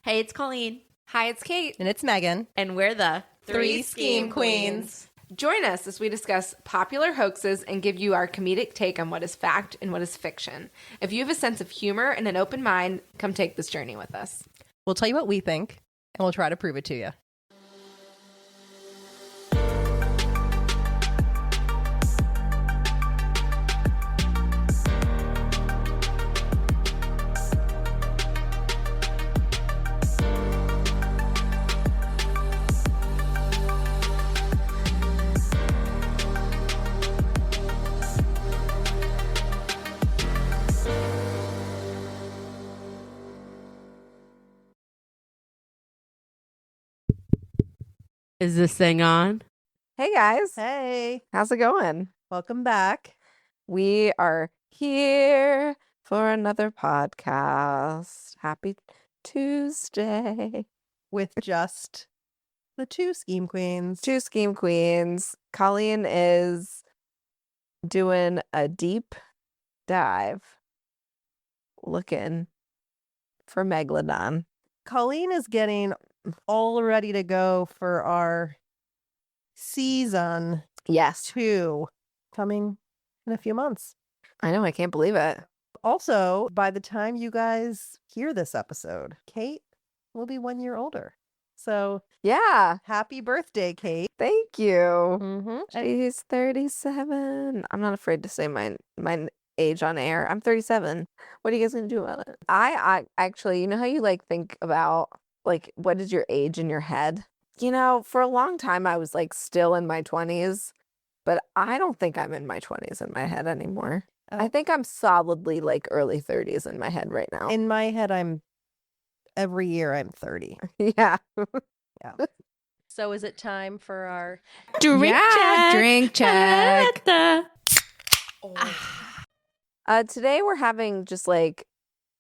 Hey, it's Colleen. Hi, it's Kate. And it's Megan. And we're the Three Scheme Queens. Join us as we discuss popular hoaxes and give you our comedic take on what is fact and what is fiction. If you have a sense of humor and an open mind, come take this journey with us. We'll tell you what we think, and we'll try to prove it to you. Is this thing on? Hey guys, Hey, how's it going? welcome back. We are here for another podcast. Happy Tuesday. With just the two Scheme Queens. Two Scheme Queens. Colleen is doing a deep dive looking for Megalodon. Colleen is getting all ready to go for our season Yes, 2 coming in a few months. I know. I can't believe it. Also, by the time you guys hear this episode, Kate will be 1 year older. So Yeah, happy birthday, Kate. thank you. Mm-hmm. She's 37. I'm not afraid to say my age on air. I'm 37. What are you guys gonna do about it? I actually, you know how you like think about like what is your age in your head? You know, for a long time I was like still in my 20s, but I don't think I'm in my 20s in my head anymore. I Oh. think I'm solidly like early 30s in my head right now. In my head, every year I'm 30. Yeah. So is it time for our Drink check. Drink check. Today we're having just like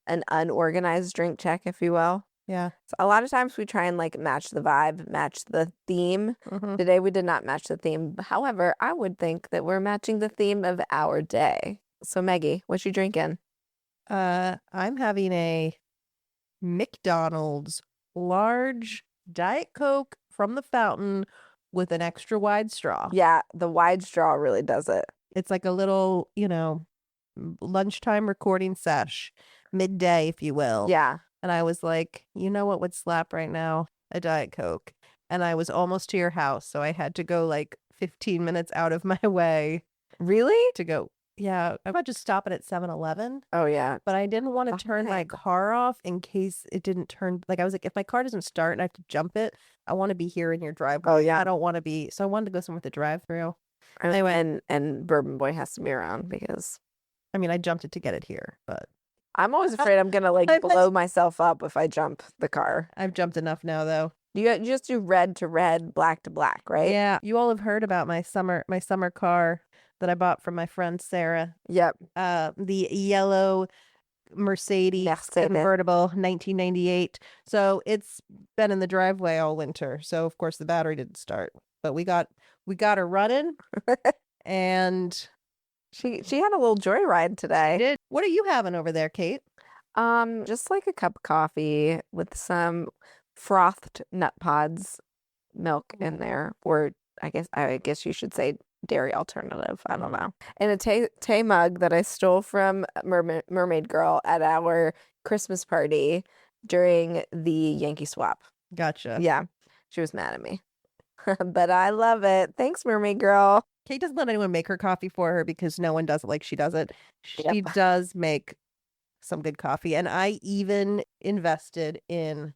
an unorganized drink check, if you will. Yeah. So a lot of times we try and like match the vibe, match the theme. Mhm. Today we did not match the theme. However, I would think that we're matching the theme of our day. So Maggie, what you drinking? I'm having a McDonald's large Diet Coke from the fountain with an extra wide straw. Yeah, the wide straw really does it. It's like a little, lunchtime recording sesh, midday, if you will. Yeah. And I was like, you know what would slap right now? A Diet Coke. And I was almost to your house, so I had to go like 15 minutes out of my way Really? to go. Yeah, I might just stop it at 7-Eleven. Oh yeah. But I didn't want to turn my Okay. car off in case it didn't turn. Like I was like, if my car doesn't start and I have to jump it, I want to be here in your driveway. Oh yeah. I don't want to be. So I wanted to go somewhere with a drive-through. And Bourbon Boy has to be around because I mean, I jumped it to get it here, but I'm always afraid I'm gonna like I blow myself up if I jump the car. I've jumped enough now, though. You just do red to red, black to black, right? Yeah, you all have heard about my summer car that I bought from my friend Sarah. Yep. The yellow Mercedes Mercedes. convertible, 1998. So it's been in the driveway all winter. So of course the battery didn't start, but we got her running, and She had a little joyride today. did. What are you having over there, Kate? Just like a cup of coffee with some frothed nut pods milk in there, or I guess you should say dairy alternative. I don't know. And a Tay mug that I stole from Mermaid Girl at our Christmas party during the Yankee swap. Gotcha. Yeah, she was mad at me, but I love it. Thanks, Mermaid Girl. Kate doesn't let anyone make her coffee for her because no one does it like she does it. She Yep. does make some good coffee. And I even invested in,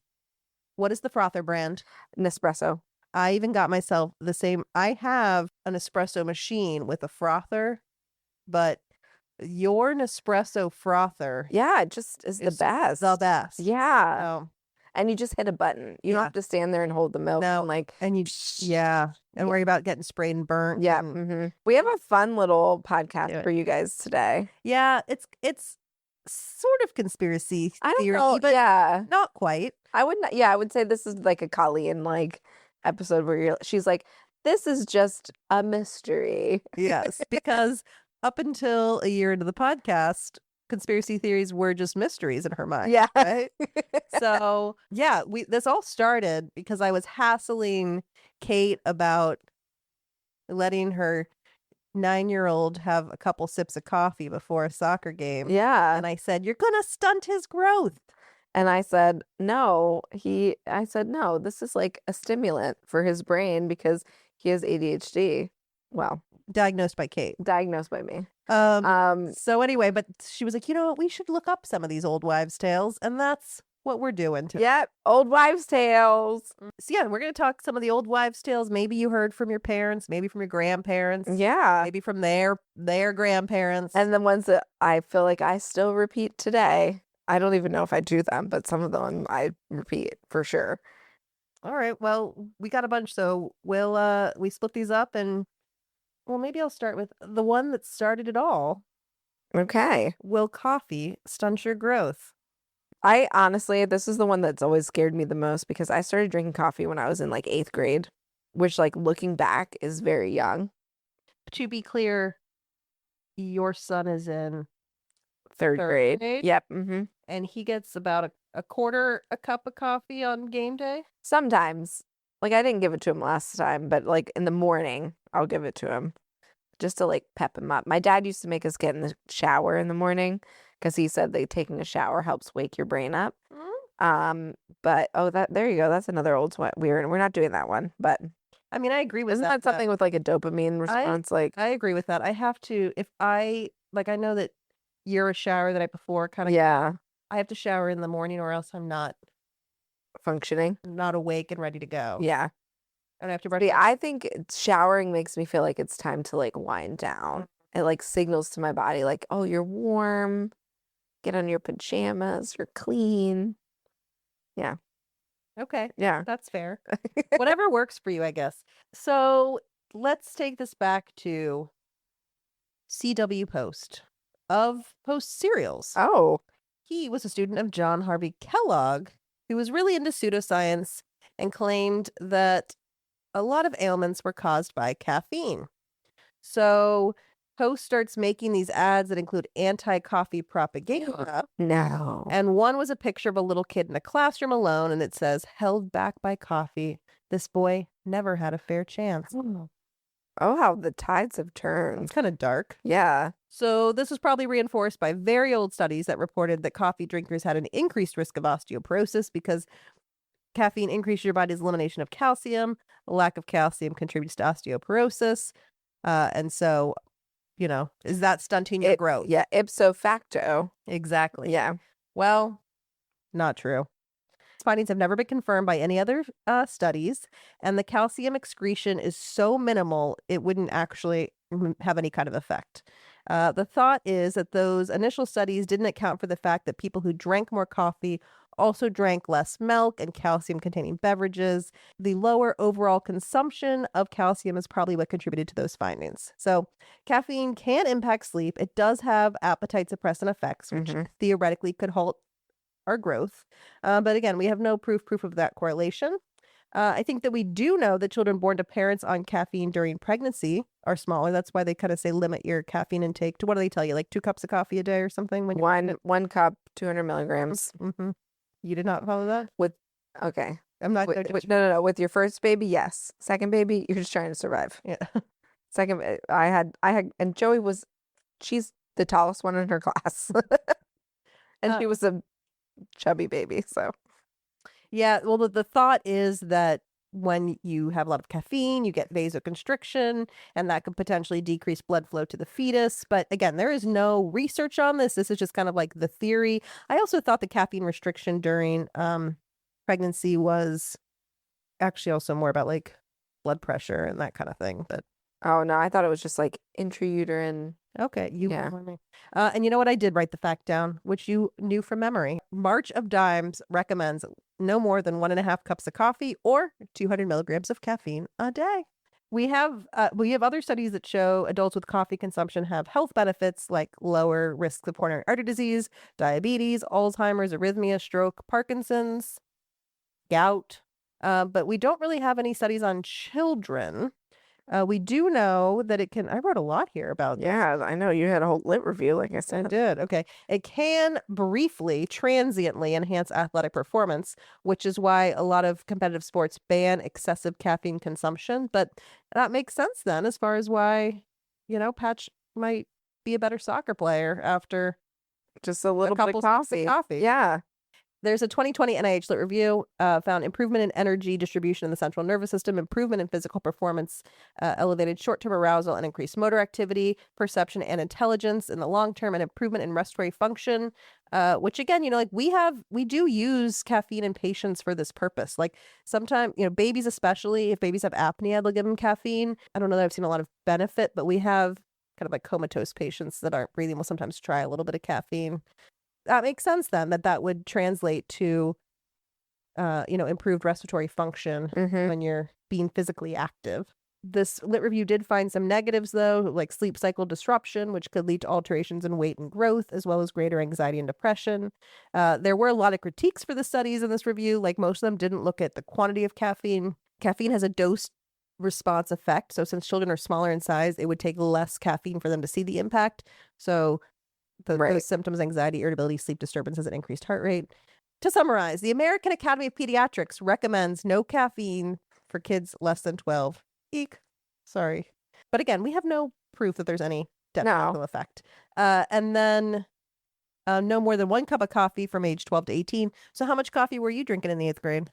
what is the frother brand? Nespresso. I even got myself the same. I have an espresso machine with a frother, but your Nespresso frother Yeah, it just is the is best. the best. Yeah. Oh, And you just hit a button. You don't Yeah. have to stand there and hold the milk. No. And like, and and Yeah. worry about getting sprayed and burnt. yeah. and- We have a fun little Do podcast it. for you guys today. Yeah, it's sort of conspiracy I don't theory, know. but Yeah. not quite. I would not, yeah, I would say this is like a Colleen like episode where she's like, this is just a mystery. Yes, because up until a year into the podcast, conspiracy theories were just mysteries in her mind. Yeah. Right. So yeah, this all started because I was hassling Kate about letting her 9-year-old have a couple sips of coffee before a soccer game. Yeah. And I said, "You're gonna stunt his growth." And I said, no, no, this is like a stimulant for his brain because he has ADHD. Well, Diagnosed by Kate. diagnosed by me. So anyway, but she was like, you know what? We should look up some of these old wives' tales, and that's what we're doing today. Yep. Old wives' tales. So yeah, we're gonna talk some of the old wives' tales. Maybe you heard from your parents, maybe from your grandparents, Yeah. maybe from their grandparents. And the ones that I feel like I still repeat today. I don't even know if I do them, but some of them I repeat for sure. All right. Well, we got a bunch, so we'll we split these up, and well, maybe I'll start with the one that started it all. Okay. Will coffee stunt your growth? I honestly, this is the one that's always scared me the most because I started drinking coffee when I was in like 8th grade, which like looking back is very young. To be clear, your son is in Third grade. Yep. and he gets about a quarter a cup of coffee on game day. Sometimes. Like I didn't give it to him last time, but like in the morning, I'll give it to him just to like pep him up. My dad used to make us get in the shower in the morning because he said that taking a shower helps wake your brain up. But there you go. That's another old one. We're not doing that one, but I mean, I agree with isn't that. that something with like a dopamine response? I agree with that. I have to, if I know that you're a shower the night before kind of. Yeah. I have to shower in the morning or else I'm not functioning, not awake and ready to go. Yeah. And I have to brush. I think showering makes me feel like it's time to like wind down. It like signals to my body like, oh, you're warm. Get on your pajamas. You're clean. Yeah. Okay. Yeah. That's fair. Whatever works for you, I guess. So let's take this back to C.W. Post of Post Cereals. Oh. He was a student of John Harvey Kellogg, who was really into pseudoscience and claimed that a lot of ailments were caused by caffeine. So Post starts making these ads that include anti-coffee propaganda. No. And one was a picture of a little kid in a classroom alone, and it says, "Held back by coffee. This boy never had a fair chance." Oh, how the tides have turned. It's kind of dark. Yeah. So this was probably reinforced by very old studies that reported that coffee drinkers had an increased risk of osteoporosis because caffeine increases your body's elimination of calcium. A lack of calcium contributes to osteoporosis. And so, is that stunting your growth? Yeah, ipso facto. Exactly. Yeah. Well, not true. Findings have never been confirmed by any other studies, and the calcium excretion is so minimal it wouldn't actually have any kind of effect. The thought is that those initial studies didn't account for the fact that people who drank more coffee also drank less milk and calcium-containing beverages. The lower overall consumption of calcium is probably what contributed to those findings. So caffeine can impact sleep. It does have appetite suppressant effects, which theoretically could halt our growth. But again, we have no proof of that correlation. I think that we do know that children born to parents on caffeine during pregnancy are smaller. That's why they kind of say limit your caffeine intake to, what do they tell you, like 2 cups of coffee a day or something? When one cup, 200 milligrams. You did not follow that? Okay. I'm not. No. With your first baby, yes. Second baby, you're just trying to survive. Yeah. Second, I had, and Joey she's the tallest one in her class. And she was a chubby baby, so. Yeah, well, the thought is that when you have a lot of caffeine, you get vasoconstriction, and that could potentially decrease blood flow to the fetus. But again, there is no research on this. This is just kind of like the theory. I also thought the caffeine restriction during pregnancy was actually also more about like blood pressure and that kind of thing. But oh no, I thought it was just like intrauterine. Okay, Yeah. And you know what? I did write the fact down, which you knew from memory. March of Dimes recommends no more than 1.5 cups of coffee or 200 milligrams of caffeine a day. We have other studies that show adults with coffee consumption have health benefits like lower risks of coronary artery disease, diabetes, Alzheimer's, arrhythmia, stroke, Parkinson's, gout. But we don't really have any studies on children. We do know that it can, I wrote a lot here about this. Yeah, I know you had a whole lit review, like I I said. did. Okay. It can briefly, transiently enhance athletic performance, which is why a lot of competitive sports ban excessive caffeine consumption. But that makes sense then, as far as why, Patch might be a better soccer player after Just a little bit couple of sips of coffee. coffee. Yeah. There's a 2020 NIH Lit review found improvement in energy distribution in the central nervous system, improvement in physical performance, elevated short-term arousal and increased motor activity, perception and intelligence in the long term, and improvement in respiratory function, which again, we do use caffeine in patients for this purpose. Like sometimes, babies, especially if babies have apnea, they'll give them caffeine. I don't know that I've seen a lot of benefit, but we have kind of like comatose patients that aren't breathing will sometimes try a little bit of caffeine. That makes sense then that would translate to, improved respiratory function when you're being physically active. This lit review did find some negatives though, like sleep cycle disruption, which could lead to alterations in weight and growth, as well as greater anxiety and depression. There were a lot of critiques for the studies in this review. Like most of them didn't look at the quantity of caffeine. Caffeine has a dose response effect. So since children are smaller in size, it would take less caffeine for them to see the impact. So those symptoms, anxiety, irritability, sleep disturbances, and increased heart rate. To summarize, the American Academy of Pediatrics recommends no caffeine for kids less than 12. Eek. Sorry. But again, we have no proof that there's any detrimental effect. And then no more than 1 cup of coffee from age 12 to 18. So how much coffee were you drinking in the 8th grade?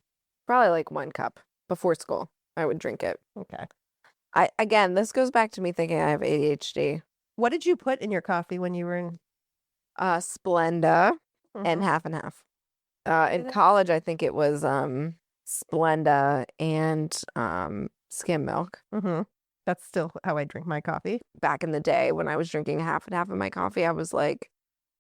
Probably like 1 cup before school. I would drink it. Okay. Again, this goes back to me thinking I have ADHD. What did you put in your coffee when you were in? Splenda and half and half. In college, I think it was Splenda and skim milk. That's still how I drink my coffee. Back in the day when I was drinking half and half of my coffee, I was like,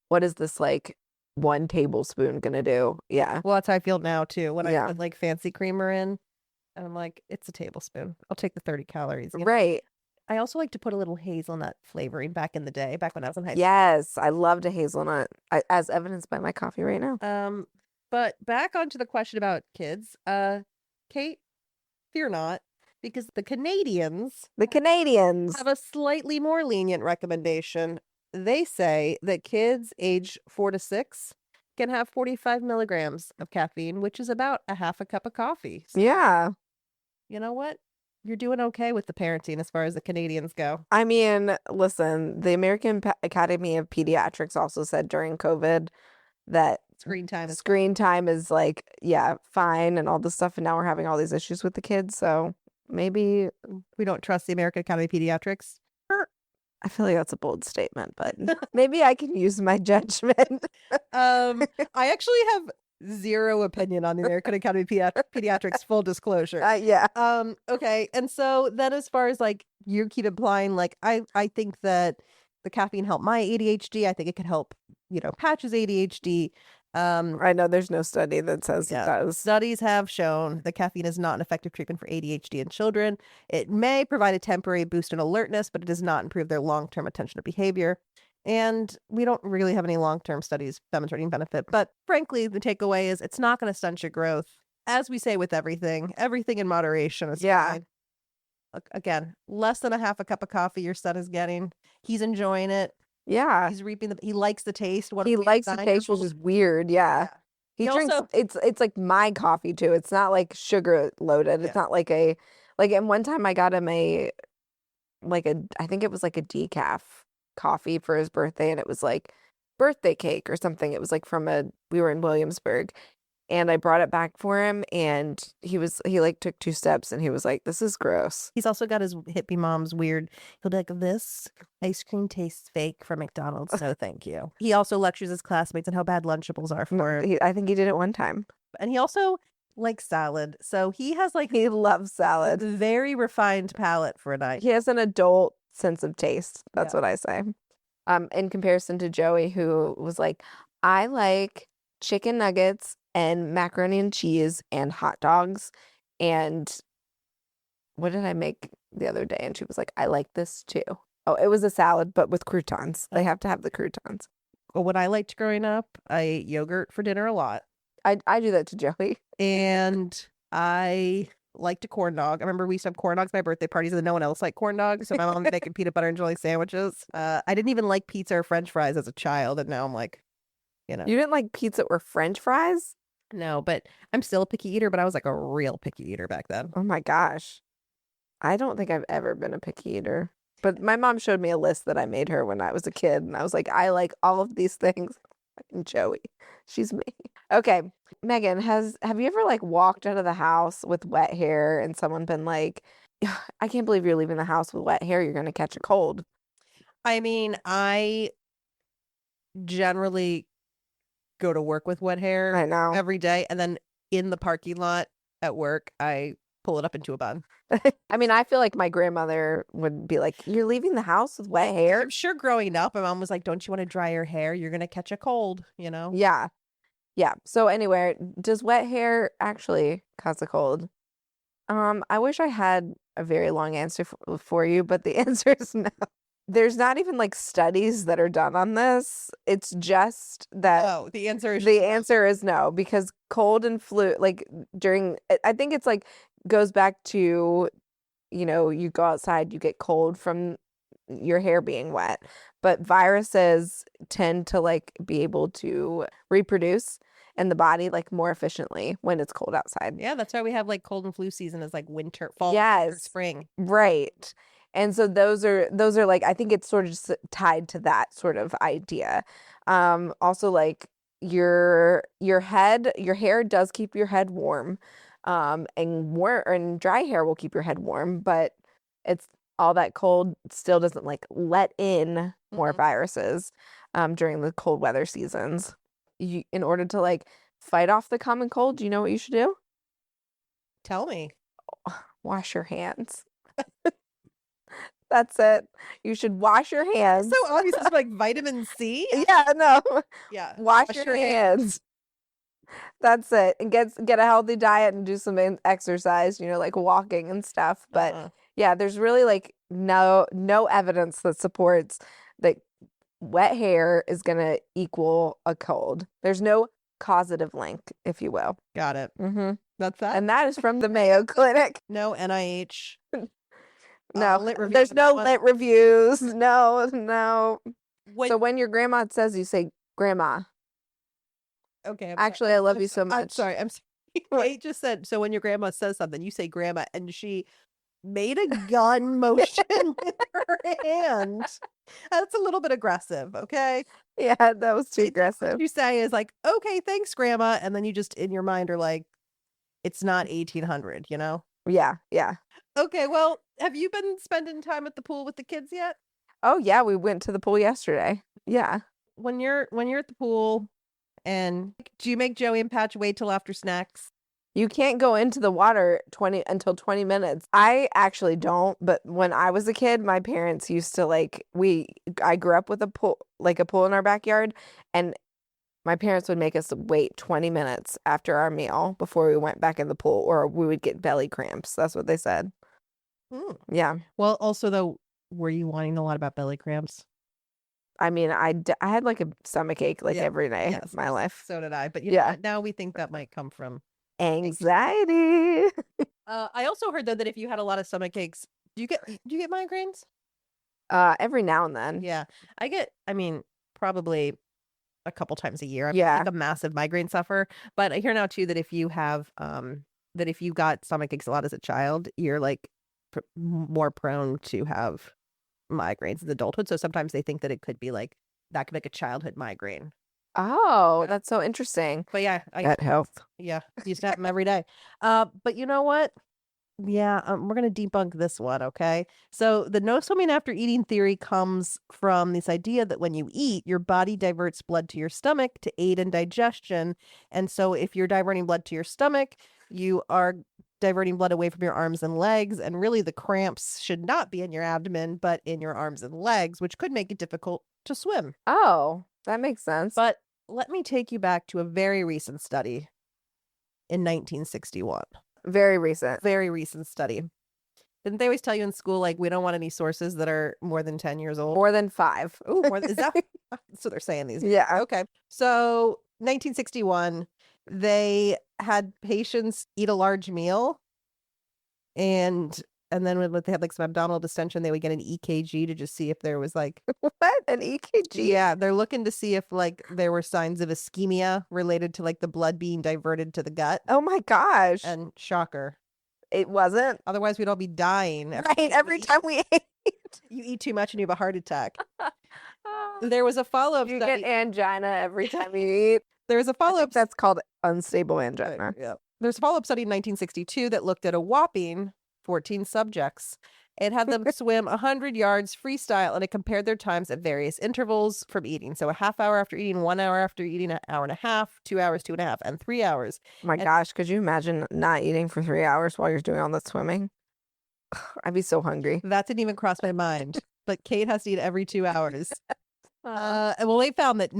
what is this like 1 tablespoon gonna do? Yeah. Well, that's how I feel now too. When I put like fancy creamer in, and I'm like, it's a tablespoon. I'll take the 30 calories. Right. I also like to put a little hazelnut flavoring back in the day, back when I was in high school. Yes, I loved a hazelnut, as evidenced by my coffee right now. But back onto the question about kids, Kate, fear not, because the Canadians have a slightly more lenient recommendation. They say that kids age 4 to 6 can have 45 milligrams of caffeine, which is about a half a cup of coffee. So, yeah. You know what? You're doing okay with the parenting as far as the Canadians go. I mean, listen, the American Academy of Pediatrics also said during COVID that Screen time is like, fine and all this stuff. And now we're having all these issues with the kids. So maybe we don't trust the American Academy of Pediatrics. I feel like that's a bold statement, but maybe I can use my judgment. I actually have zero opinion on the American Academy of Pediatrics, full disclosure. Yeah. Okay. And so then as far as like you keep implying, like I think that the caffeine helped my ADHD. I think it could help, Patch's ADHD. I know there's no study that says it does. Studies have shown that caffeine is not an effective treatment for ADHD in children. It may provide a temporary boost in alertness, but it does not improve their long-term attention to behavior. And we don't really have any long-term studies demonstrating benefit. But frankly, the takeaway is it's not going to stunt your growth. As we say with everything in moderation is fine. Look, again, less than a half a cup of coffee your son is getting. He's enjoying it. Yeah. He's he likes the taste. He likes the taste, which is weird. Yeah. He drinks, also, it's like my coffee too. It's not like sugar loaded. It's not like and one time I got him I think it was like a decaf coffee for his birthday, and it was like birthday cake or something. It was like we were in Williamsburg, and I brought it back for him, and he like took 2 steps and he was like, this is gross. He's also got his hippie mom's weird, he'll be like, this ice cream tastes fake from McDonald's, no thank you. He also lectures his classmates on how bad Lunchables are for him. I think he did it one time. And he also likes salad, so he has he loves salad. Very refined palate for a night. He has an adult sense of taste. That's what I say. In comparison to Joey, who was like, I like chicken nuggets and macaroni and cheese and hot dogs. And what did I make the other day? And she was like, I like this too. Oh, it was a salad, but with croutons. They have to have the croutons. Well, what I liked growing up, I ate yogurt for dinner a lot. I do that to Joey. And I liked a corn dog. I remember we used to have corn dogs at my birthday parties and no one else liked corn dogs. So my mom was making peanut butter and jelly sandwiches. I didn't even like pizza or French fries as a child. And now I'm like, You didn't like pizza or French fries? no, but I'm still a picky eater, but I was like a real picky eater back then. Oh my gosh. I don't think I've ever been a picky eater. But my mom showed me a list that I made her when I was a kid. And I was like, I like all of these things. Fucking Joey. She's me. Okay. Megan, have you ever like walked out of the house with wet hair and someone been like, I can't believe you're leaving the house with wet hair. You're going to catch a cold. I mean, I generally go to work with wet hair I know. every day. And then in the parking lot at work, I pull it up into a bun. I mean, I feel like my grandmother would be like, you're leaving the house with wet hair? I'm sure growing up, my mom was like, don't you want to dry your hair? You're going to catch a cold, Yeah. Yeah. So anyway, does wet hair actually cause a cold? I wish I had a very long answer for you, but the answer is no. There's not even like studies that are done on this. It's just that Oh, the answer is no, because cold and flu, like I think it's like goes back to, you go outside, you get cold from your hair being wet, but viruses tend to like be able to reproduce in the body like more efficiently when it's cold outside. Yeah, that's why we have like cold and flu season is like winter, fall, Yes. winter, spring. Right. And so those are like, I think it's sort of just tied to that sort of idea. Also like your hair does keep your head warm. And dry hair will keep your head warm, but it's all that cold still doesn't like let in more viruses during the cold weather seasons. In order to like fight off the common cold, do you know what you should do? Tell me. Wash your hands. That's it. You should wash your hands. So obvious. It's like vitamin C. Yeah, no. Yeah. Wash your hands. That's it. And get a healthy diet and do some exercise, like walking and stuff. But yeah, there's really like no evidence that supports that wet hair is going to equal a cold. There's no causative link, if you will. Got it. Mm-hmm. That's that. And that is from the Mayo Clinic. No NIH. No, lit reviews there's on no that one. lit reviews. No. When- So when your grandma says, you say, Grandma. Okay. I'm Actually, sorry. I love you so I'm much. sorry. Kate just said, so when your grandma says something, you say grandma, and she made a gun motion with her hand. That's a little bit aggressive, okay? Yeah, that was too What aggressive. you say is like, okay, thanks, grandma. And then you just in your mind are like, it's not 1800, Yeah. Okay, well, have you been spending time at the pool with the kids yet? Oh yeah, we went to the pool yesterday. Yeah. When you're at the pool, and do you make Joey and Patch wait till after snacks? You can't go into the water until 20 minutes. I actually don't, but when I was a kid, my parents used to I grew up with a pool in our backyard, and my parents would make us wait 20 minutes after our meal before we went back in the pool, or we would get belly cramps. That's what they said. Yeah. Well, also though, were you whining a lot about belly cramps? I mean, I had like a stomach ache every day of my life. So did I. But now we think that might come from anxiety. I also heard though that if you had a lot of stomach aches, do you get migraines? Every now and then. Yeah, I get. I mean, probably a couple times a year. I'm Yeah. like a massive migraine sufferer. But I hear now too that if you have that if you got stomach aches a lot as a child, you're like more prone to have migraines in adulthood. So sometimes they think that it could be like that could be like a childhood migraine. Oh, that's so interesting. But yeah, Gut health. Yeah, used to have them every day. But you know what? Yeah, we're gonna debunk this one, okay? So the no swimming after eating theory comes from this idea that when you eat, your body diverts blood to your stomach to aid in digestion. And so if you're diverting blood to your stomach, you are diverting blood away from your arms and legs. And really the cramps should not be in your abdomen, but in your arms and legs, which could make it difficult to swim. Oh, that makes sense. But let me take you back to a very recent study in 1961. Very recent. Very recent study. Didn't they always tell you in school, like, we don't want any sources that are more than 10 years old? More than 5. Ooh, is that? So they're saying these. Yeah. Okay. So 1961, they had patients eat a large meal And then when they had like some abdominal distension, they would get an EKG to just see if there was like What? An EKG? yeah, they're looking to see if like there were signs of ischemia related to like the blood being diverted to the gut. Oh my gosh. And shocker, It wasn't. otherwise we'd all be dying. Right. Every time we ate. You eat too much and you have a heart attack. There was a follow-up You study. get angina every time you eat. There was a I follow-up think that's called unstable angina. Yeah. There's a follow-up study in 1962 that looked at a whopping 14 subjects. It had them swim 100 yards freestyle, and it compared their times at various intervals from eating. So a half hour after eating, 1 hour after eating, an hour and a half, 2 hours, 2.5, and 3 hours. Oh my And- gosh, could you imagine not eating for 3 hours while you're doing all that swimming? I'd be so hungry. That didn't even cross my mind. But Kate has to eat every 2 hours. And well, they found that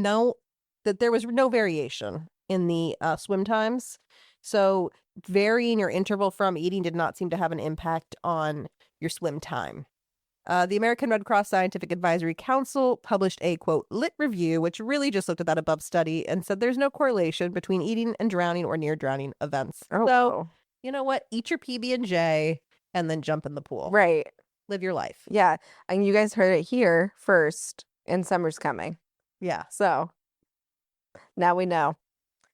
there was no variation in the swim times. So varying your interval from eating did not seem to have an impact on your swim time. The American Red Cross Scientific Advisory Council published a, quote, lit review, which really just looked at that above study and said there's no correlation between eating and drowning or near drowning events. Oh, So, you know what? Eat your PB&J and then jump in the pool. right. Live your life. Yeah. And you guys heard it here first, and summer's coming. Yeah, So now we know.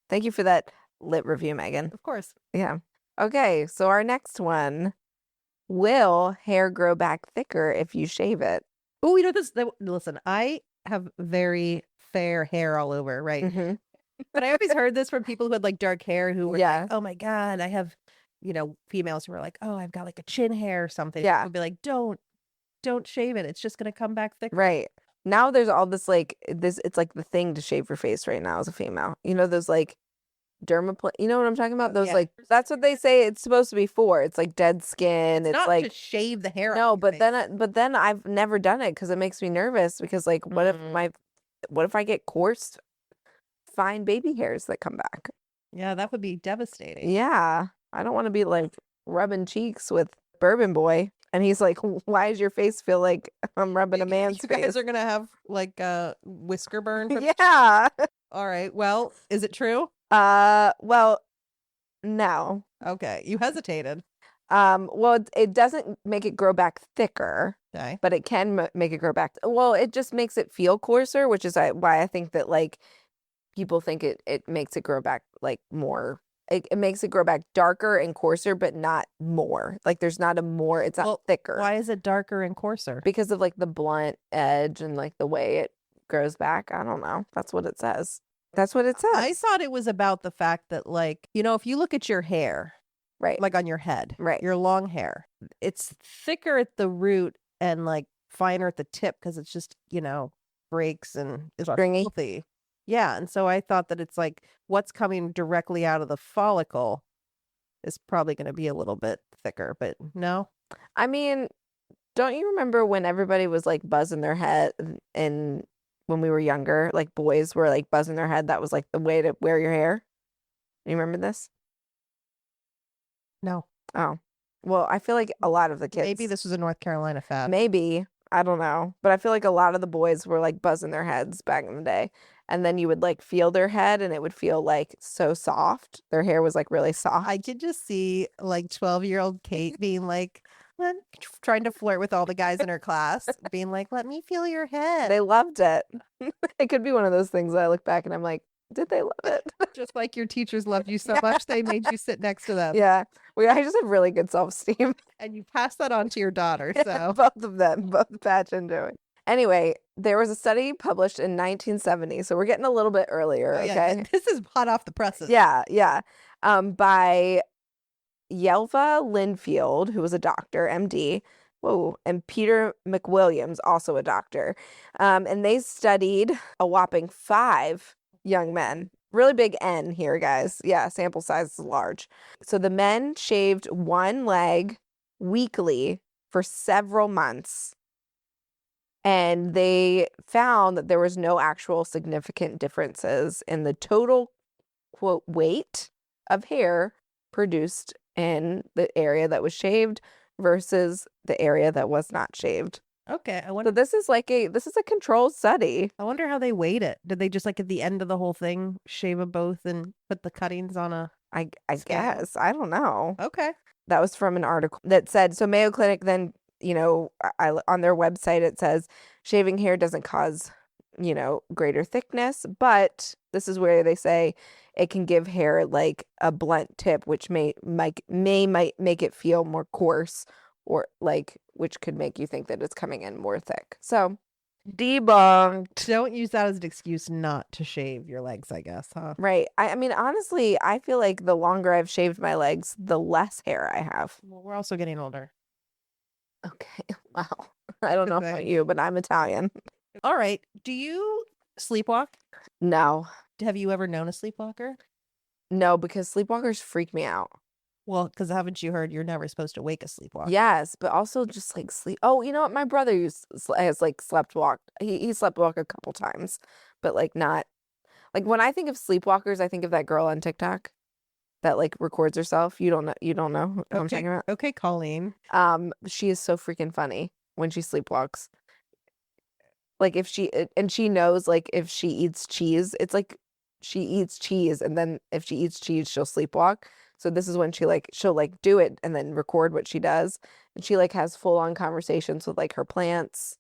Thank you for that lit review, Megan. of course. Yeah. Okay. So our next one, will hair grow back thicker if you shave it? Oh, listen, I have very fair hair all over, right? Mm-hmm. But I always heard this from people who had like dark hair who were Yeah. like, oh my God, I have, females who were like, oh, I've got like a chin hair or something. Yeah. Would be like, don't shave it. It's just going to come back thick. Right. Now there's all this it's like the thing to shave your face right now as a female. You know, those like you know what I'm talking about? Those yeah. like, that's what they say it's supposed to be for. It's like dead skin. It's Not like, to shave the hair no, off your but face. then I've never done it because it makes me nervous because like, what if I get coarse, fine baby hairs that come back? Yeah, that would be devastating. Yeah. I don't want to be like rubbing cheeks with Bourbon Boy. And he's like, why does your face feel like I'm rubbing a man's You face? guys are going to have like a whisker burn. Yeah. All right. Well, is it true? Well, no. Okay. You hesitated. Well, it doesn't make it grow back thicker, Okay. but it can make it grow back. Well, it just makes it feel coarser, which is why I think that like people think it makes it grow back like more. It makes it grow back darker and coarser, but not more. Like there's not it's not thicker. Why is it darker and coarser? Because of like the blunt edge and like the way it grows back. I don't know. That's what it says. That's what it says. I thought it was about the fact that like, if you look at your hair, Right. like on your head, Right. your long hair, it's thicker at the root and like finer at the tip because it's just, breaks and is Stringy. healthy. Yeah. And so I thought that it's like what's coming directly out of the follicle is probably going to be a little bit thicker, but no. I mean, don't you remember when everybody was like buzzing their head and when we were younger, like boys were like buzzing their head? That was like the way to wear your hair. You remember this? No. Oh, well, I feel like a lot of the kids. Maybe this was a North Carolina fad. Maybe. I don't know. But I feel like a lot of the boys were like buzzing their heads back in the day. And then you would like feel their head and it would feel like so soft. Their hair was like really soft. I could just see like 12-year-old Kate being like, trying to flirt with all the guys in her class, being like, let me feel your head. They loved it. It could be one of those things that I look back and I'm like, did they love it? Just like your teachers loved you so much, they made you sit next to them. Yeah. I just have really good self-esteem. And you pass that on to your daughter. So Both of them, both Patch and Joey. Anyway, there was a study published in 1970. So we're getting a little bit earlier, Oh, yeah, okay? this is hot off the presses. Yeah. By Yelva Linfield, who was a doctor, MD. Whoa, and Peter McWilliams, also a doctor. And they studied a whopping 5 young men. Really big N here, guys. Yeah, sample size is large. So the men shaved one leg weekly for several months. And they found that there was no actual significant differences in the total, quote, weight of hair produced in the area that was shaved versus the area that was not shaved. Okay. I So wonder this is a controlled study. how they weighed it. Did they just like at the end of the whole thing shave them both and put the cuttings on a I Scale. guess. I don't know. Okay. That was from an article that said, so Mayo Clinic then, on their website, it says shaving hair doesn't cause, greater thickness, but this is where they say it can give hair like a blunt tip, which might make it feel more coarse, or like, which could make you think that it's coming in more thick. So debunked. Don't use that as an excuse not to shave your legs, I guess, huh? Right. I mean, honestly, I feel like the longer I've shaved my legs, the less hair I have. Well, we're also getting older. Okay. Well, I don't know about you, but I'm Italian. All right. Do you sleepwalk? No. Have you ever known a sleepwalker? No, because sleepwalkers freak me out. Well, because haven't you heard you're never supposed to wake a sleepwalker? Yes, but also just like sleep. Oh, you know what? My brother has like sleptwalked. He sleptwalked a couple times, but like not. Like when I think of sleepwalkers, I think of that girl on TikTok that like records herself. You don't know who I'm talking about? Okay, Colleen. She is so freaking funny when she sleepwalks. Like she knows like if she eats cheese, it's like she eats cheese, and then if she eats cheese, she'll sleepwalk. So this is when she'll like do it and then record what she does, and she like has full on conversations with like her plants.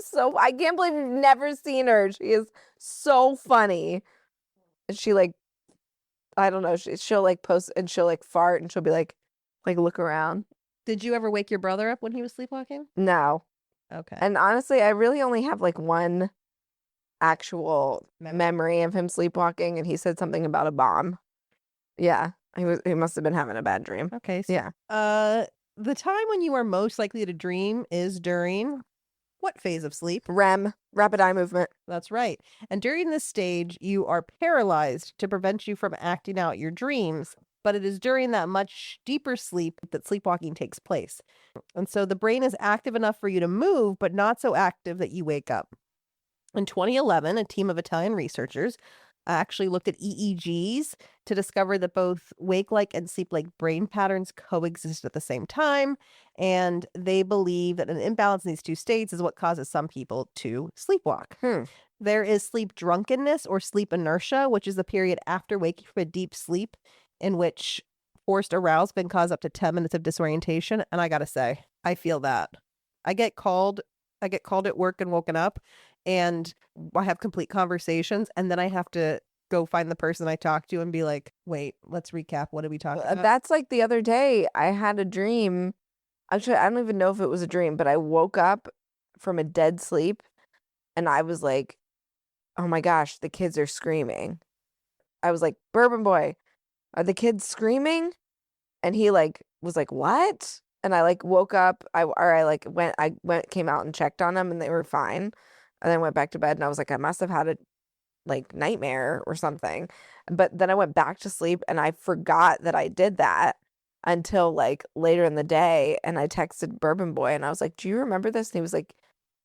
So I can't believe you've never seen her. She is so funny. And she like, I don't know, she'll like post and she'll like fart and she'll be like look around. Did you ever wake your brother up when he was sleepwalking? No. Okay. And honestly, I really only have like one actual memory of him sleepwalking, and he said something about a bomb. Yeah. He must have been having a bad dream. Okay. So, Yeah. the time when you are most likely to dream is during what phase of sleep? REM, rapid eye movement. That's right. And during this stage, you are paralyzed to prevent you from acting out your dreams. But it is during that much deeper sleep that sleepwalking takes place. And so the brain is active enough for you to move, but not so active that you wake up. In 2011, a team of Italian researchers actually looked at EEGs to discover that both wake-like and sleep-like brain patterns coexist at the same time. And they believe that an imbalance in these two states is what causes some people to sleepwalk. There is sleep drunkenness or sleep inertia, which is the period after waking from a deep sleep in which forced arousal can cause up to 10 minutes of disorientation. And I gotta say, I feel that. I get called at work and woken up, and I have complete conversations, and then I have to go find the person I talked to and be like, wait, let's recap. What did we talk about? That's like the other day I had a dream. Actually, I don't even know if it was a dream, but I woke up from a dead sleep and I was like, oh my gosh, the kids are screaming. I was like, Bourbon Boy, are the kids screaming? And he like was like, what? And I like woke up. I came out and checked on them, and they were fine. And then went back to bed, and I was like, I must have had a like nightmare or something. But then I went back to sleep, and I forgot that I did that until like later in the day. And I texted Bourbon Boy, and I was like, do you remember this? And he was like,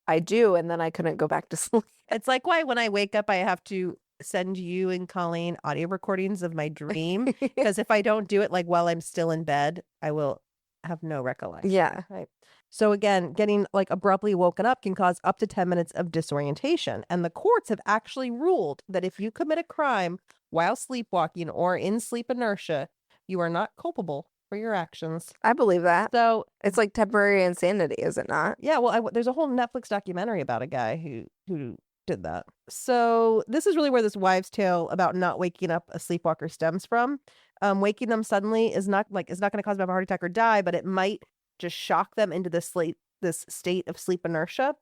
I do. And then I couldn't go back to sleep. It's like why when I wake up, I have to send you and Colleen audio recordings of my dream, because if I don't do it like while I'm still in bed, I will have no recollection. Yeah. Right. So again, getting like abruptly woken up can cause up to 10 minutes of disorientation. And the courts have actually ruled that if you commit a crime while sleepwalking or in sleep inertia, you are not culpable for your actions. I believe that. So It's like temporary insanity, is it not? yeah, well, there's a whole Netflix documentary about a guy who did that. So this is really where this wives' tale about not waking up a sleepwalker stems from. Waking them suddenly is not going to cause them a heart attack or die, but it might just shock them into this state of sleep inertia.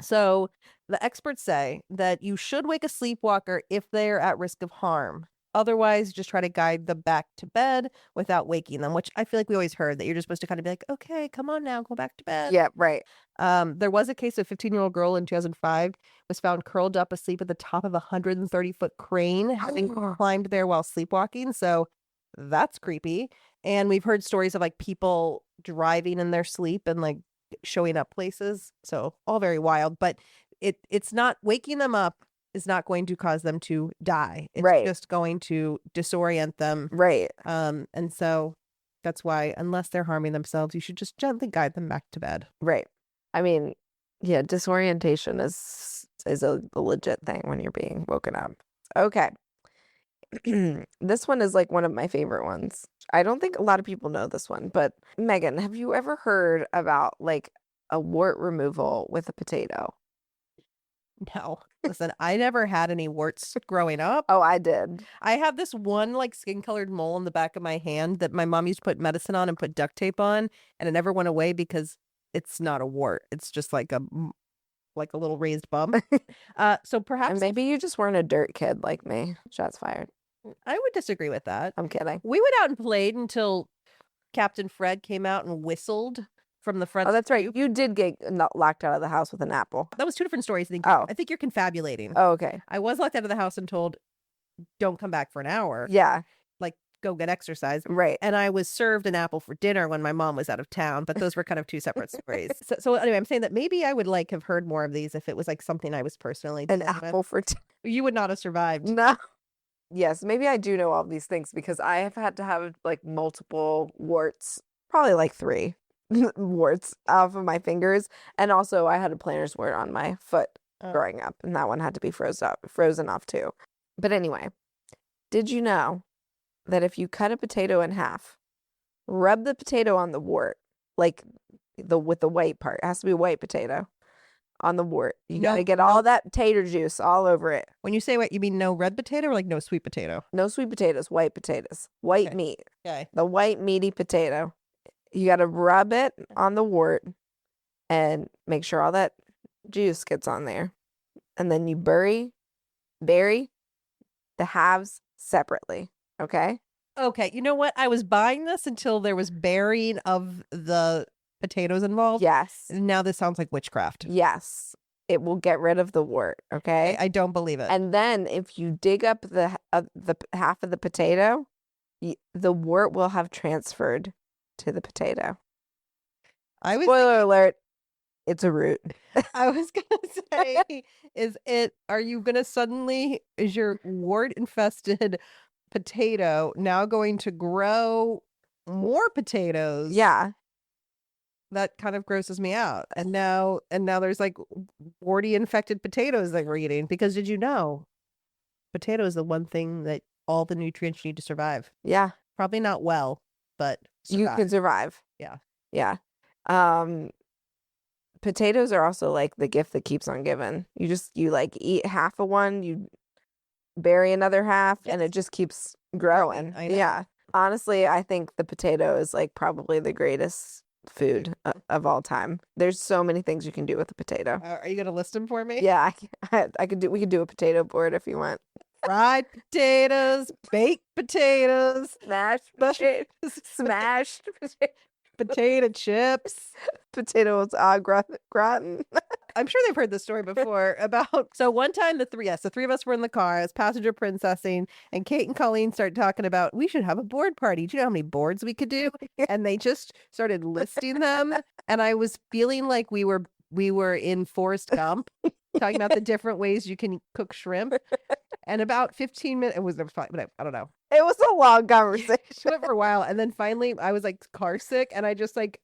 So the experts say that you should wake a sleepwalker if they're at risk of harm. Otherwise, just try to guide them back to bed without waking them, which I feel like we always heard that you're just supposed to kind of be like, okay, come on now, go back to bed. Yeah, right. There was a case of a 15-year-old girl in 2005 was found curled up asleep at the top of a 130-foot crane, having climbed there while sleepwalking. So that's creepy. And we've heard stories of like people driving in their sleep and like showing up places. So all very wild, but it's not waking them up is not going to cause them to die. It's Right. just going to disorient them. Right. And so that's why, unless they're harming themselves, you should just gently guide them back to bed. Right. I mean, yeah, disorientation is a legit thing when you're being woken up. Okay. This one is like one of my favorite ones. I don't think a lot of people know this one, but Megan, have you ever heard about like a wart removal with a potato? No. Listen, I never had any warts growing up. Oh, I did. I have this one like skin colored mole on the back of my hand that my mom used to put medicine on and put duct tape on, and it never went away because it's not a wart. It's just like a little raised bump. So And perhaps maybe you just weren't a dirt kid like me. Shots fired. I would disagree with that. I'm kidding. We went out and played until Captain Fred came out and whistled from the front. Oh, that's right. stoop. You did get locked out of the house with an apple. That was two different stories. Oh. I think you're confabulating. Oh, okay. I was locked out of the house and told, don't come back for an hour. Yeah, Like, go get exercise. right. And I was served an apple for dinner when my mom was out of town, but those were kind of two separate stories. So anyway, I'm saying that maybe I would like have heard more of these if it was like something I was personally An dealing with. apple for You would not have survived. no. Yes, maybe I do know all these things because I have had to have like multiple warts, probably like 3 warts off of my fingers, and also I had a plantar's wart on my foot Oh. growing up, and that one had to be frozen off too. But anyway, did you know that if you cut a potato in half, rub the potato on the wart, like with the white part, it has to be a white potato on the wart. You No, gotta get all that tater juice all over it. When you say what, you mean no red potato or like no sweet potato? No sweet potatoes, white potatoes, white Okay. meat, Okay. the white meaty potato. You gotta rub it on the wart and make sure all that juice gets on there. And then you bury the halves separately. Okay? Okay. You know what? I was buying this until there was burying of the potatoes involved. Yes. And now this sounds like witchcraft. Yes. It will get rid of the wart. Okay? I don't believe it. And then if you dig up the half of the potato, the wart will have transferred to the potato. I was Spoiler alert, it's a root. I was gonna say, are you gonna suddenly, is your wart infested potato now going to grow more potatoes? Yeah. That kind of grosses me out. And now there's like warty infected potatoes that we're eating. Because did you know potato is the one thing that all the nutrients you need to survive? Yeah. Probably not well, but You survive. can survive. Yeah. Yeah. Potatoes are also like the gift that keeps on giving. You like eat half of one, you bury another half, and it Yes. just keeps growing. I know. Yeah. Honestly, I think the potato is like probably the greatest food of all time. There's so many things you can do with a potato. Are you gonna list them for me? Yeah, I could do. We could do a potato board if you want. Fried potatoes, baked potatoes, Smashed potatoes, smashed potato chips. potatoes gratin. I'm sure they've heard this story before about. So one time the three of us were in the car as passenger princessing, and Kate and Colleen started talking about we should have a board party. Do you know how many boards we could do? And they just started listing them, and I was feeling like we were in Forrest Gump, talking about the different ways you can cook shrimp. And about 15 minutes, it was fine, but I don't know. It was a long conversation. It went for a while, and then finally I was like car sick, and I just like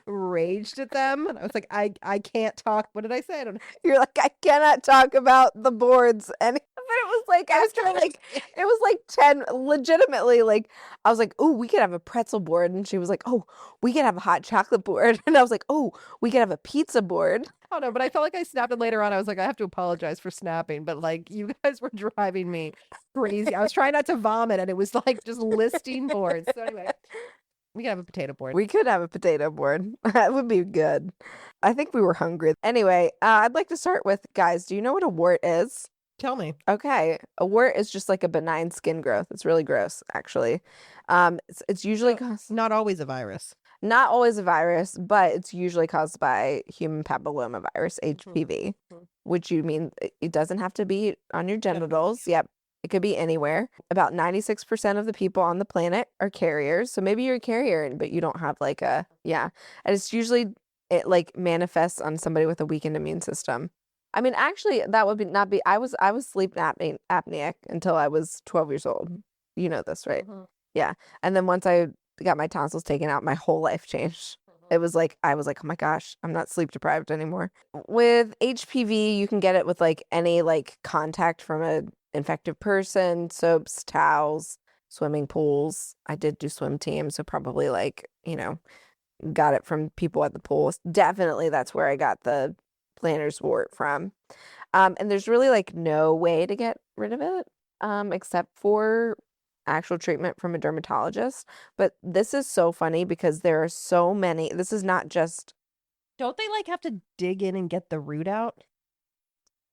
raged at them. And I was like, I can't talk. What did I say? I don't know. You're like, I cannot talk about the boards. And but it was like after like it was like 10 legitimately, like I was like, oh, we could have a pretzel board. And she was like, oh, we could have a hot chocolate board. And I was like, oh, we could have a pizza board. I don't know, but I felt like I snapped, and later on I was like, I have to apologize for snapping, but like you guys were driving me crazy. I was trying not to vomit, and it was like just listing boards. So anyway, we can have a potato board. We could have a potato board. That would be good. I think we were hungry. Anyway, I'd like to start with, guys, do you know what a wart is? Tell me. Okay. A wart is just like a benign skin growth. It's really gross, actually. It's usually Not always a virus. not always a virus, but it's usually caused by human papillomavirus, HPV, which you mean it doesn't have to be on your genitals. Yep. It could be anywhere. About 96% of the people on the planet are carriers. So maybe you're a carrier, but you don't have like and it's usually it like manifests on somebody with a weakened immune system. I mean, actually, that would not be. I was sleep apneic until I was 12 years old. You know this, right? Yeah. And then once I got my tonsils taken out, my whole life changed. It was like, I was like, oh my gosh, I'm not sleep deprived anymore. With HPV, you can get it with like any like contact from infected person, soaps, towels, swimming pools. I did do swim team, so probably like, got it from people at the pool. Definitely that's where I got the planner's wart from. And there's really like no way to get rid of it, except for actual treatment from a dermatologist. But this is so funny because there are so many. This is not just, Don't they like have to dig in and get the root out?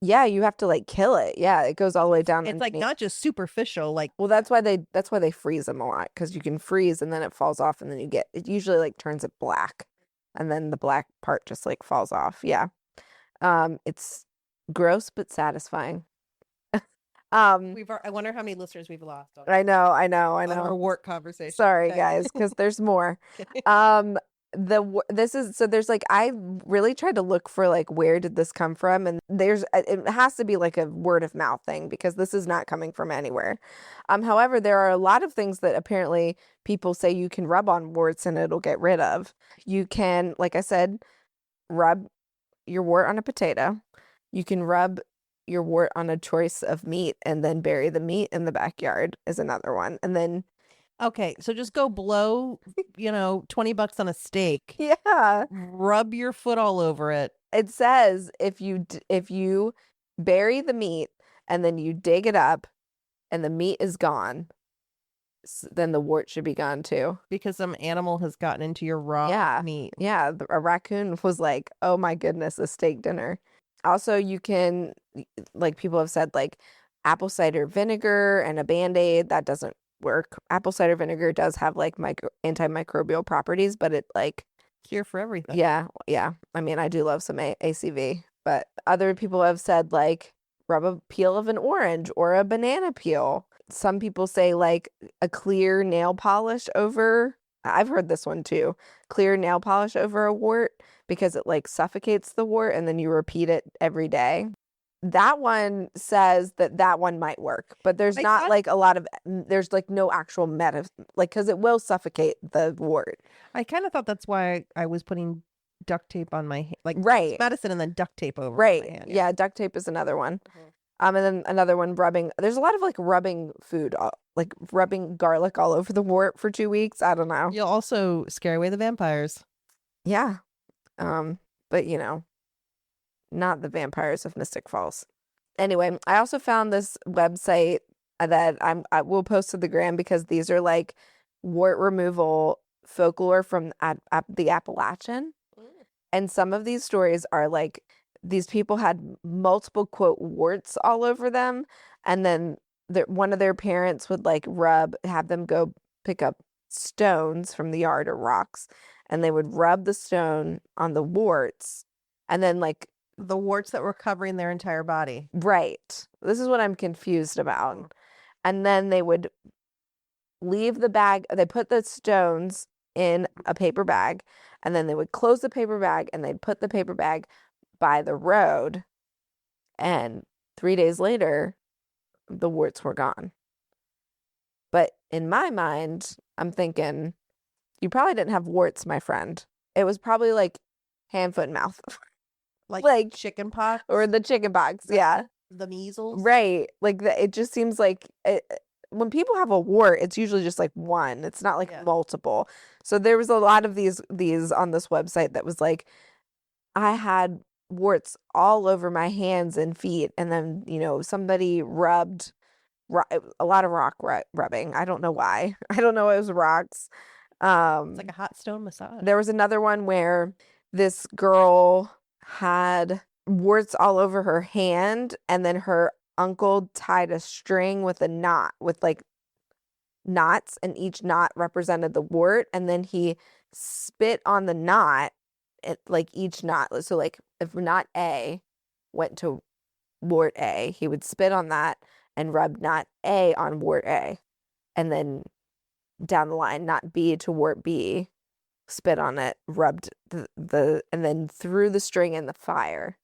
yeah, you have to like kill it. Yeah, it goes all the way down. It's like underneath. not just superficial, like Well, that's why they freeze them a lot, because you can freeze and then it falls off, and then it usually like turns it black, and then the black part just like falls off. Yeah. It's gross but satisfying. I wonder how many listeners we've lost on I know. on our wart conversation. Sorry, Okay. guys, because there's more. There's like, I really tried to look for like, where did this come from? And it has to be like a word of mouth thing, because this is not coming from anywhere. However, there are a lot of things that apparently people say you can rub on warts and it'll get rid of. You can, like I said, rub your wart on a potato. You can rub your wart on a choice of meat and then bury the meat in the backyard is another one. And then Okay, so just go blow, $20 on a steak. yeah, Rub your foot all over it. it says if you bury the meat and then you dig it up and the meat is gone, then the wart should be gone too. Because some animal has gotten into your raw meat. Yeah, a raccoon was like, oh my goodness, a steak dinner. Also, you can, like people have said, like apple cider vinegar and a Band-Aid, that doesn't work. Apple cider vinegar does have like antimicrobial properties, but it like Cure for everything. yeah. I mean, I do love some ACV, but other people have said like rub a peel of an orange or a banana peel. Some people say like a clear nail polish over. I've heard this one too. Clear nail polish over a wart, because it like suffocates the wart, and then you repeat it every day. That one says that one might work, but there's not like a lot of, there's like no actual because it will suffocate the wart. I kind of thought that's why I was putting duct tape on my hand, like Right. medicine and then duct tape over Right. my hand. Yeah, duct tape is another one. And then another one, rubbing. There's a lot of like rubbing food, like rubbing garlic all over the wart for 2 weeks. I don't know. You'll also scare away the vampires. Yeah. But not the vampires of Mystic Falls. Anyway, I also found this website that I will post to the gram, because these are like wart removal folklore from the Appalachian. And some of these stories are like, these people had multiple, quote, warts all over them. And then one of their parents would like have them go pick up stones from the yard or rocks. And they would rub the stone on the warts. And then like, The warts that were covering their entire body. right. This is what I'm confused about. And then they would leave the bag. They put the stones in a paper bag, and then they would close the paper bag, and they'd put the paper bag by the road. And 3 days later, the warts were gone. But in my mind, I'm thinking, you probably didn't have warts, my friend. It was probably like hand, foot, and mouth. Like chicken pox? Or the chicken pox, yeah. The measles? Right. Like it just seems like when people have a wart, it's usually just like one. It's not like multiple. So there was a lot of these on this website that was like, I had warts all over my hands and feet, and then somebody rubbed a lot of rock rubbing. I don't know why. I don't know, it was rocks. It's like a hot stone massage. There was another one where this girl had warts all over her hand, and then her uncle tied a string with a knot, with like knots, and each knot represented the wart, and then he spit on the knot, like each knot. So like if knot A went to wart A, he would spit on that and rub knot A on wart A, and then down the line, knot B to wart B, spit on it, rubbed and then threw the string in the fire,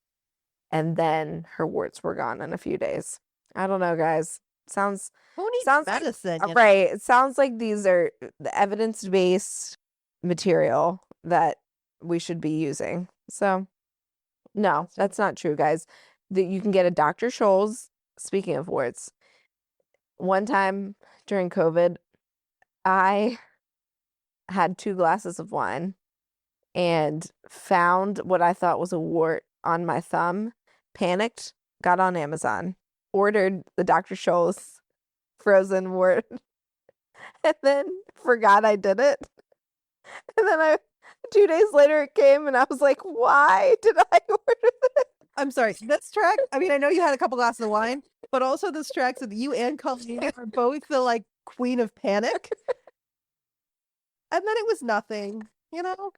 and then her warts were gone in a few days. I don't know, guys. Who needs medicine? Like, right. It sounds like these are the evidence-based material that we should be using. So, no, that's not true, guys. You can get a Dr. Scholl's, speaking of warts, one time during COVID, I had 2 glasses of wine and found what I thought was a wart on my thumb, panicked, got on Amazon, ordered the Dr. Scholl's frozen wart, and then forgot I did it. And then 2 days later it came and I was like, why did I order this? I'm sorry. This track, I mean, I know you had a couple glasses of wine, but also this tracks that you and Colleen are both the like queen of panic. And then it was nothing, you know?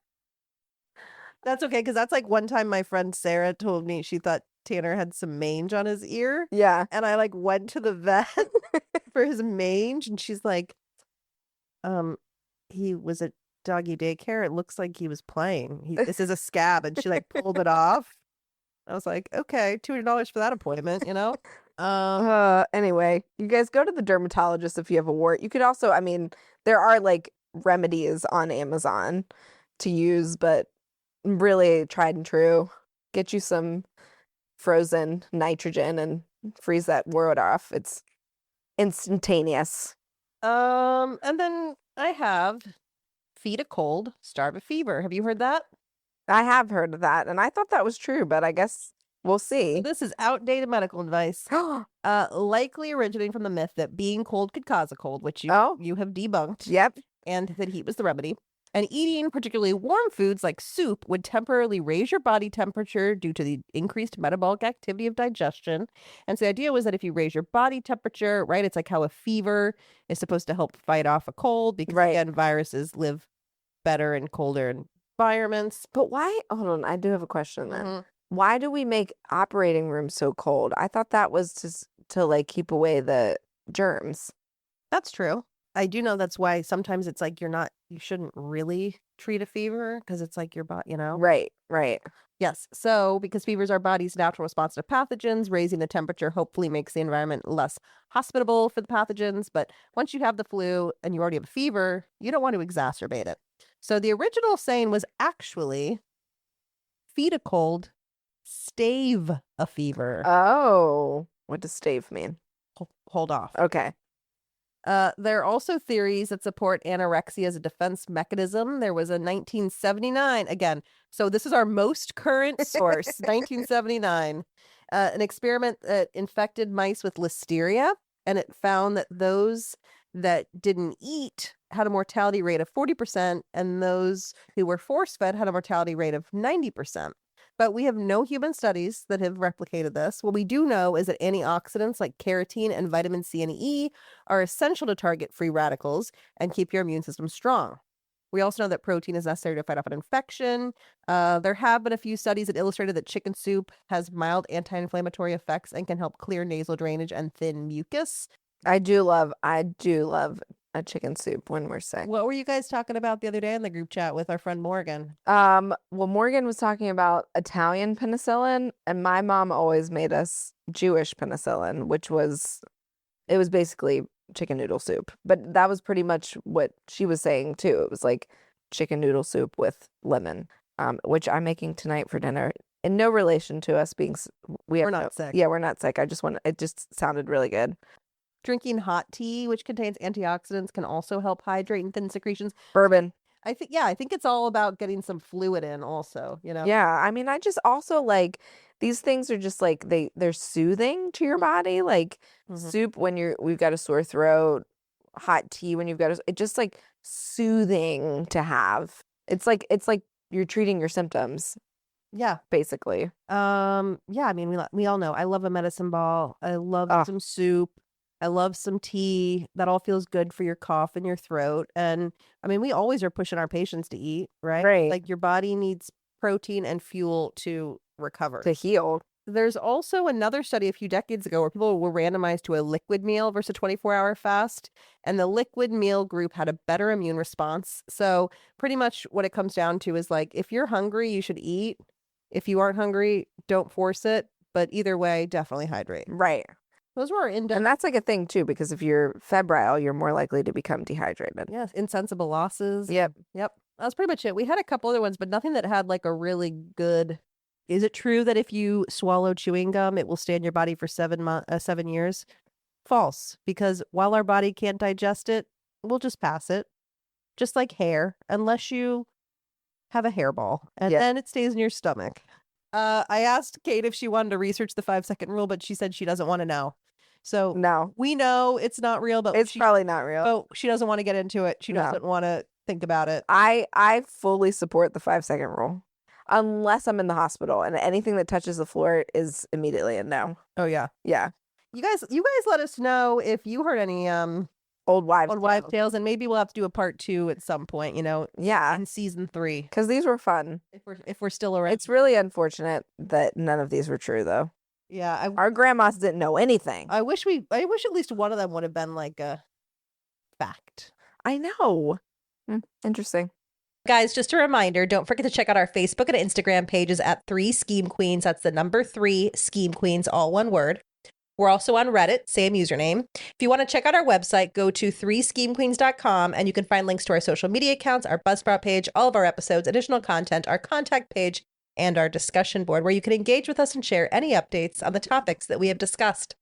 That's okay, because that's like one time my friend Sarah told me she thought Tanner had some mange on his ear. Yeah. And I like went to the vet for his mange, and she's like, he was at doggy daycare. It looks like he was playing. This is a scab, and she like pulled it off. I was like, okay, $200 for that appointment, you know? Anyway, you guys go to the dermatologist if you have a wart. You could also, I mean, there are like remedies on Amazon to use, but really tried and true. Get you some frozen nitrogen and freeze that wart off. It's instantaneous. And then I have feed a cold, starve a fever. Have you heard that? I have heard of that, and I thought that was true, but I guess we'll see. This is outdated advice. Likely originating from the myth that being cold could cause a cold, which you have debunked. Yep. And that heat was the remedy. And eating particularly warm foods like soup would temporarily raise your body temperature due to the increased metabolic activity of digestion. And so the idea was that if you raise your body temperature, right, it's like how a fever is supposed to help fight off a cold because, again, viruses live better in colder environments. But why? Hold on, I do have a question then. Mm-hmm. Why do we make operating rooms so cold? I thought that was to like keep away the germs. That's true. I do know that's why sometimes it's like you shouldn't really treat a fever because it's like your body, you know? Right. Yes. So because fever is our body's natural response to pathogens, raising the temperature hopefully makes the environment less hospitable for the pathogens. But once you have the flu and you already have a fever, you don't want to exacerbate it. So the original saying was actually feed a cold, stave a fever. Oh, what does stave mean? Hold off. Okay. There are also theories that support anorexia as a defense mechanism. There was a 1979, again, so this is our most current source, 1979, an experiment that infected mice with listeria, and it found that those that didn't eat had a mortality rate of 40%, and those who were force-fed had a mortality rate of 90%. But we have no human studies that have replicated this. What we do know is that antioxidants like carotene and vitamin C and E are essential to target free radicals and keep your immune system strong. We also know that protein is necessary to fight off an infection. There have been a few studies that illustrated that chicken soup has mild anti-inflammatory effects and can help clear nasal drainage and thin mucus. I do love a chicken soup when we're sick. What were you guys talking about the other day in the group chat with our friend Morgan? Well, Morgan was talking about Italian penicillin, and my mom always made us Jewish penicillin, which was basically chicken noodle soup. But that was pretty much what she was saying too. It was like chicken noodle soup with lemon, which I'm making tonight for dinner. In no relation to us being, we're not sick. Yeah, we're not sick. It just sounded really good. Drinking hot tea, which contains antioxidants, can also help hydrate and thin secretions. Bourbon. I think it's all about getting some fluid in also, you know? Yeah, I mean, I just also like these things are just like they're soothing to your body. Like soup when we've got a sore throat, hot tea when you've got it's just like soothing to have. It's like you're treating your symptoms. Yeah, basically. Yeah, I mean, we all know I love a medicine ball. I love some soup. I love some tea. That all feels good for your cough and your throat. And I mean, we always are pushing our patients to eat, right? Right. Like your body needs protein and fuel to recover, to heal. There's also another study a few decades ago where people were randomized to a liquid meal versus a 24-hour fast. And the liquid meal group had a better immune response. So pretty much what it comes down to is like, if you're hungry, you should eat. If you aren't hungry, don't force it. But either way, definitely hydrate. Right. Those were our in-depth. And that's like a thing too, because if you're febrile, you're more likely to become dehydrated. Yes, insensible losses. Yep. That's pretty much it. We had a couple other ones, but nothing that had like a really good. Is it true that if you swallow chewing gum, it will stay in your body for 7 years? False, because while our body can't digest it, we'll just pass it. Just like hair, unless you have a hairball, and Yeah. then it stays in your stomach. I asked Kate if she wanted to research the 5-second rule, but she said she doesn't want to know. So No, we know it's not real, but it's probably not real. she doesn't want to get into it. She No. doesn't want to think about it. I fully support the 5-second rule, unless I'm in the hospital, and anything that touches the floor is immediately a no. Oh yeah. Yeah, You guys let us know if you heard any old wives' wives tales. tales, and maybe we'll have to do a part 2 at some point, Yeah, in season 3 because these were fun. if we're still around. It's really unfortunate that none of these were true, though. Yeah, Our grandmas didn't know anything. I wish at least one of them would have been like a fact. I know. Interesting. Guys, just a reminder, don't forget to check out our Facebook and Instagram pages at 3 Scheme Queens. That's the number 3 Scheme Queens, all one word. We're also on Reddit, same username. If you want to check out our website, go to 3schemequeens.com and you can find links to our social media accounts, our Buzzsprout page, all of our episodes, additional content, our contact page, and our discussion board where you can engage with us and share any updates on the topics that we have discussed.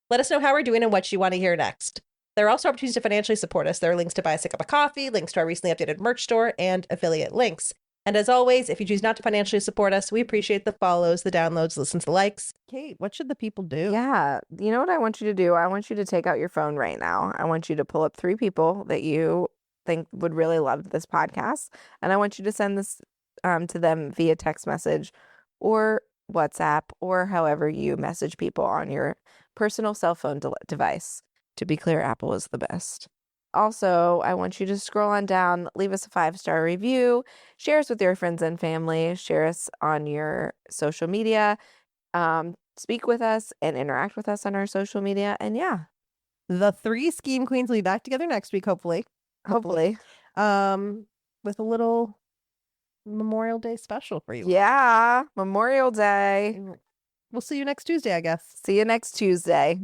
Let us know how we're doing and what you want to hear next. There are also opportunities to financially support us. There are links to buy us a cup of coffee, links to our recently updated merch store, and affiliate links. And as always, if you choose not to financially support us, we appreciate the follows, the downloads, listens, the likes. Kate, what should the people do? Yeah. You know what I want you to do? I want you to take out your phone right now. I want you to pull up 3 people that you think would really love this podcast. And I want you to send this to them via text message or WhatsApp or however you message people on your personal cell phone device. To be clear, Apple is the best. Also, I want you to scroll on down, leave us a 5-star review, share us with your friends and family, share us on your social media, speak with us and interact with us on our social media. And yeah, The 3 Scheme Queens will be back together next week, hopefully. hopefully. With a little Memorial Day special for you. Yeah, Memorial Day. We'll see you next Tuesday, I guess. See you next Tuesday.